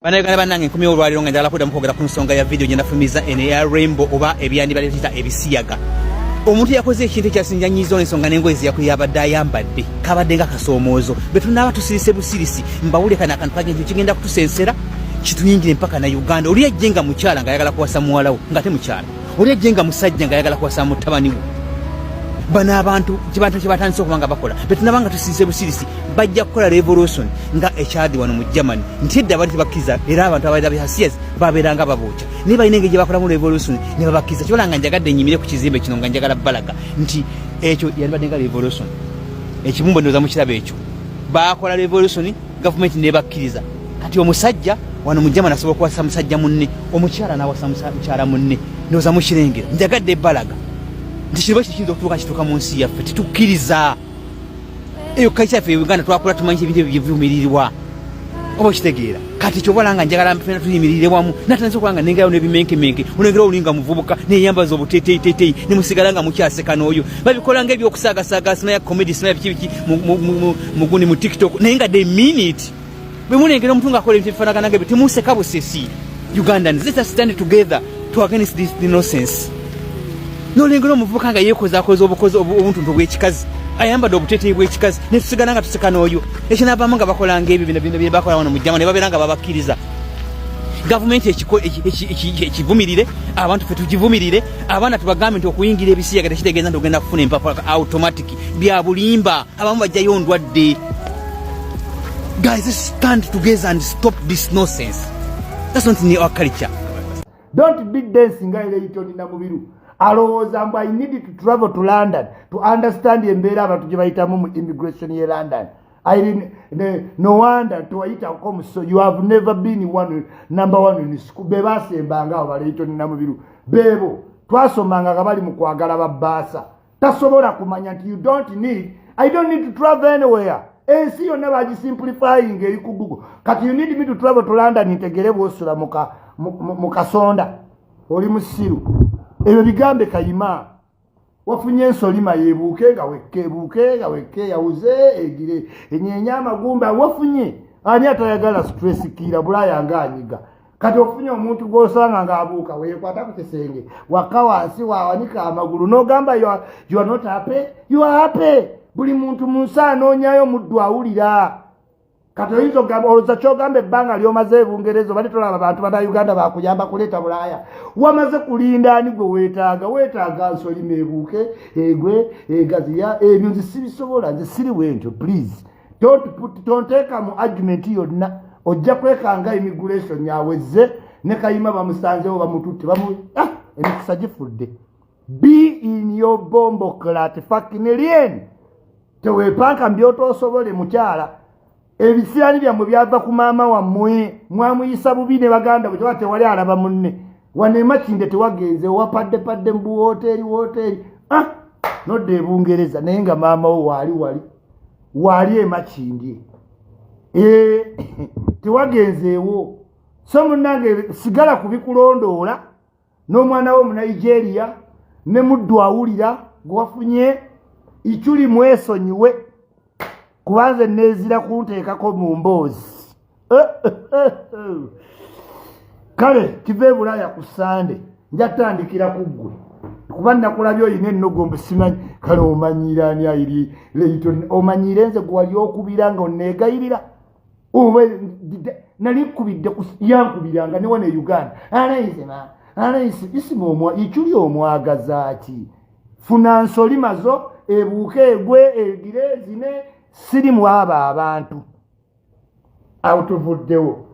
Banayagala banange nkumye olwaliro nga njagala kudda mukwogera ku nsonga ya video gye nafumiza ene ya Rainbow oba ebyandibadde tuyita ebisiyaga. Omuntu yakoze ekintu ekyasinjanyiza ensonga n'engoye yakuli yabadde ayambadde kabadde nga kasoomoozo be tunaaba tusirise busirisi mbawule kana akantu kagenda kigenda kutusensera kituyingire mpaka na Uganda. Oli yajjenga mukyala nga ayagala kuwasa muwalawo nga te mukyala, oli yajjenga musajja nga ayagala kuwasa mutabani we. Bana abantu kye batandise okubanga bakola be tunabanga tusirise busirisi bajja kukola revolution nga ekyadi wano mu Germany nti edda bali tebakiza era abantu abaida bihasias baberanga babocha ne bayinenge gye bakola mu revolution ne babakiza kyolanga njagadde nyimire ku kizimbe kino nga njagala balaga nti ekyo yalibadde nga revolution ekibumbo ndoza mu kirabe ekyo bakola revolution government ne bakkiriza kati omusajja wano mu Germany asobola kuwasa musajja munne omukyala n'awasa mukyala munne ndoza mu kirengera njagadde balaga Ndishiriba kikizo kutuka kituka munsi yaffe titukiriza eyo kaisa fe Uganda twakula tumanyi ebintu bivumiririrwa obo kitegeera kati kyobalanga njagala mpena tuyimirire wamu natanze kwanga nengayo nebimenke unengera olinga muvubuka ne yambaza obutetei ne musigalanga mukyaseka noyo babikolanga ebyo okusaga sina ya comedy sina biki muguni mu TikTok nenga de minute bemunengera omutunga akole ebintu bifanagana ngebe timuseka busesi Ugandans let us stand together to against this nonsense. No lengero muvuka nga yekoza obukozi obuntu bw'ekikazi ayambadde obutete bw'ekikazi ne tusigala nga tuseka n'oyo ekyo n'abamu nga bakolanga ebyo bino bakola wano mu Germany ne babeera nga babakkiriza gavumenti ekivumirire abantu fe tugivumirire abaana tubagambe nti okuyingira ebisiyaga tekitegeeza nti ogenda kufuna empapa automatic bya bulimba abamu bajjayo ndwadde. Guys, let's stand together and stop this nonsense. That's not in our culture. Don't be dancing na mubiru. Alowooza mbu I need to travel to London to understand embeera abantu gye bayitamu mu immigration ye London. No wonder tuwayitako so you have never been number one in school. Be basembanga abo baleetoni namubiru beebo twasomanga nga bali mu kwagala babbaasa tasobola kumanya nti I don't need to travel anywhere. Ensi yonna bagisimplifying eri ku Google. Kati you need me to travel to London ntegere bw'osula mu kasonda oli musiru. Ebyo bigambe Kayima wafunye ensolima yebuuke nga weke yawuze egire enyenya amagumba wafunye ani atayagala stress kira bulaya nganyiga kati ofunye omuntu gosanga nga abuuka wekwata ku kisenge wakawansi wawanika amagulu no gamba you are not happy, you are happy. Buli muntu munsano nyayo muddu awulira kati oyinza ogamba oloza kyogambe ebbanga lyomaze ebungerezo bali tolaba abantu bata Uganda bakuyamba kuleeta bulaya wamaze kulinda ani gwe weetaaga nsolima ebuuke egwe egaziya ebyo nze sibisobola nze siri wentyo. Please don't take mu argument yonna ojja kwekanga immigration yaweze ne Kayima bamusanzewo bamututte emikisa gifudde. Be in your bombo clat fucking alien tewepanka mbyotosobole mukyala ebisirani byammwe byava ku maama wammwe mwamuyisa bubi ne baganda bwe tewali alaba munne wanema kinde tewagenze wapadde mbu hoteli nodde ebungereza naye nga maama wo wali emakindi tewagenzeewo so munnange sigala kubikulondoola n'omwana wo mu Nigeria ne muddu awulira gwafunye ichuli mwesonyiwe kubanze nezira kunteekako mu mboozi kale kive bulaya ku Sande njatandikira kuggwe kuba nakulabye oyina ennogombe simanyi kale omanyira ani ayiri Leighton omanyire nze gwali okubira nga onneegayirira nali kubidde yankubiranga ne wane Uganda anaise isimu ichuli omwagaza ati funa nsolimazo ebuuke egwe egire zine siri mu abo abantu awutuvuddewo